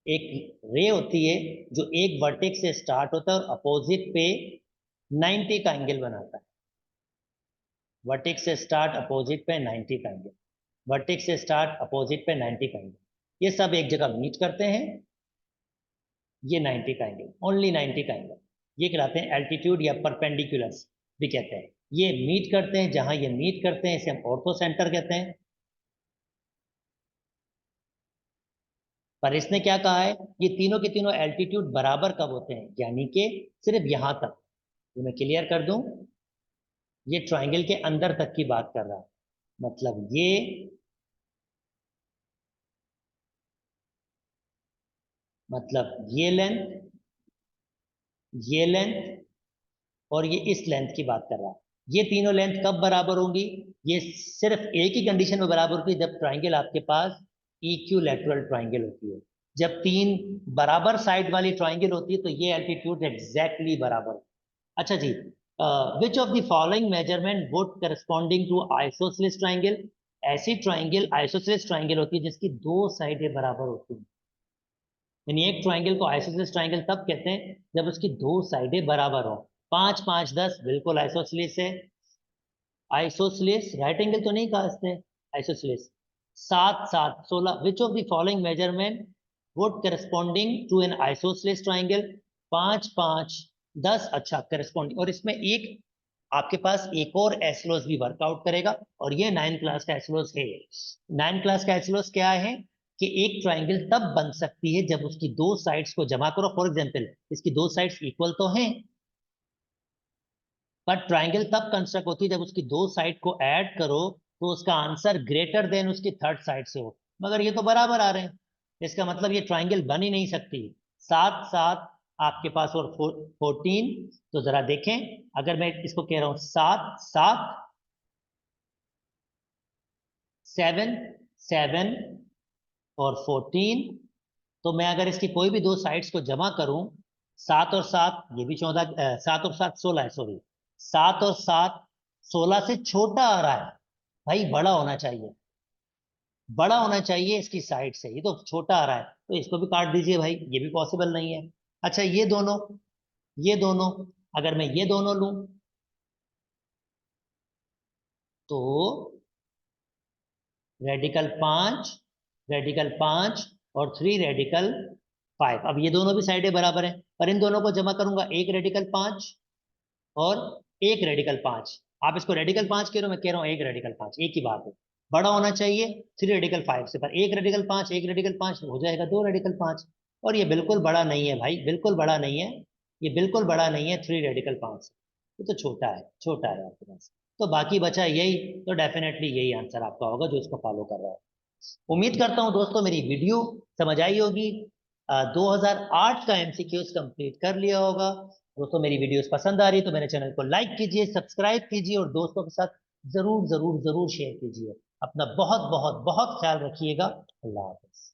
Speaker 1: एक रे होती है जो एक वर्टेक्स से स्टार्ट होता है और अपोजिट पे 90 का एंगल बनाता है। वर्टेक्स से स्टार्ट अपोजिट पे 90 का एंगल, वर्टेक्स से स्टार्ट अपोजिट पे 90 का एंगल, ये सब एक जगह मीट करते हैं, ये 90 का एंगल, ओनली 90 का एंगल, ये कहलाते हैं एल्टीट्यूड या परपेंडिकुलर्स भी कहते हैं। ये मीट करते हैं, जहां ये मीट करते हैं इसे हम ऑर्थो सेंटर कहते हैं। पर इसने क्या कहा है, ये तीनों के तीनों एल्टीट्यूड बराबर कब होते हैं, यानी कि सिर्फ यहां तक। तो मैं क्लियर कर दूं, ये ट्राइंगल के अंदर तक की बात कर रहा है, मतलब ये लेंथ और ये इस लेंथ की बात कर रहा है। ये तीनों लेंथ कब बराबर होंगी, ये सिर्फ एक ही कंडीशन में बराबर होगी, जब ट्राइंगल आपके पास इक्विलैटरल ट्राइंगल होती है। जब तीन बराबर साइड वाली ट्राइंगल होती है तो ये एल्टीट्यूड एग्जैक्टली बराबर है। अच्छा जी, which of the following measurement would corresponding to isosceles triangle. ऐसी ट्राइंगल आइसोसेलेस ट्राइंगल होती है जिसकी दो साइडें बराबर होती हैं। यानी एक ट्राइंगल को आइसोसेलेस ट्राइंगल तब कहते हैं जब उसकी दो साइडें बराबर हो। 5 5 10 बिल्कुल आइसोसेलेस है। आइसोसेलेस राइट एंगल तो नहीं कहा इसने, isosceles. 7 7 16 which of the following measurement would corresponding to an isosceles triangle. 5 5 10 अच्छा करस्पॉन्डिंग, और इसमें एक आपके पास एक और एसलोस भी वर्कआउट करेगा, और ये 9 क्लास का एसलोस है। 9 क्लास का एसलोस क्या है कि एक ट्राइंगल तब बन सकती है जब उसकी दो साइड्स को जमा करो। फॉर एग्जांपल इसकी दो साइड्स इक्वल तो हैं, पर ट्राइंगल तब कंस्ट्रक्ट होती है जब उसकी दो साइड को ऐड करो तो उसका आंसर ग्रेटर देन उसकी थर्ड साइड से हो। मगर ये तो बराबर आ रहे हैं, इसका मतलब ये ट्राइंगल बन ही नहीं सकती। 7 7 आपके पास और 14, तो जरा देखें, अगर मैं इसको कह रहा हूं 7 7 7 7 और 14, तो मैं अगर इसकी कोई भी दो साइड्स को जमा करूं, 7 और 7 ये भी 14, 7 और 7 16 है, सॉरी 7 और 7 16 से छोटा आ रहा है। भाई बड़ा होना चाहिए, बड़ा होना चाहिए इसकी साइड से, ये तो छोटा आ रहा है, तो इसको भी काट दीजिए भाई, ये भी पॉसिबल नहीं है। अच्छा ये दोनों अगर मैं ये दोनों लूं तो रेडिकल 5 और 3 रेडिकल 5। अब ये दोनों भी साइडें बराबर हैं, पर इन दोनों को जमा करूंगा, एक रेडिकल 5 और एक रेडिकल 5। आप इसको रेडिकल 5 कह रहे हो, मैं कह रहा हूं एक रेडिकल 5, एक ही बात है। बड़ा होना चाहिए 3 रेडिकल 5 से, पर एक रेडिकल 5 हो जाएगा 2 रेडिकल 5। और ये बिल्कुल बड़ा नहीं है भाई, बिल्कुल बड़ा नहीं है, ये बिल्कुल बड़ा नहीं है 3 रेडिकल 5। ये तो छोटा है, छोटा है आपके पास। तो बाकी बचा यही, तो डेफिनेटली यही आंसर आपका होगा जो इसको फॉलो कर रहा है। उम्मीद करता हूं दोस्तों मेरी वीडियो समझ आई होगी। 2008 का एमसीक्यूज कंप्लीट कर लिया होगा। दोस्तों मेरी वीडियोस पसंद आ रही है तो मेरे चैनल को लाइक कीजिए, सब्सक्राइब कीजिए और दोस्तों के साथ जरूर जरूर जरूर शेयर कीजिए। अपना बहुत बहुत बहुत ख्याल रखिएगा। अल्लाह हाफिज।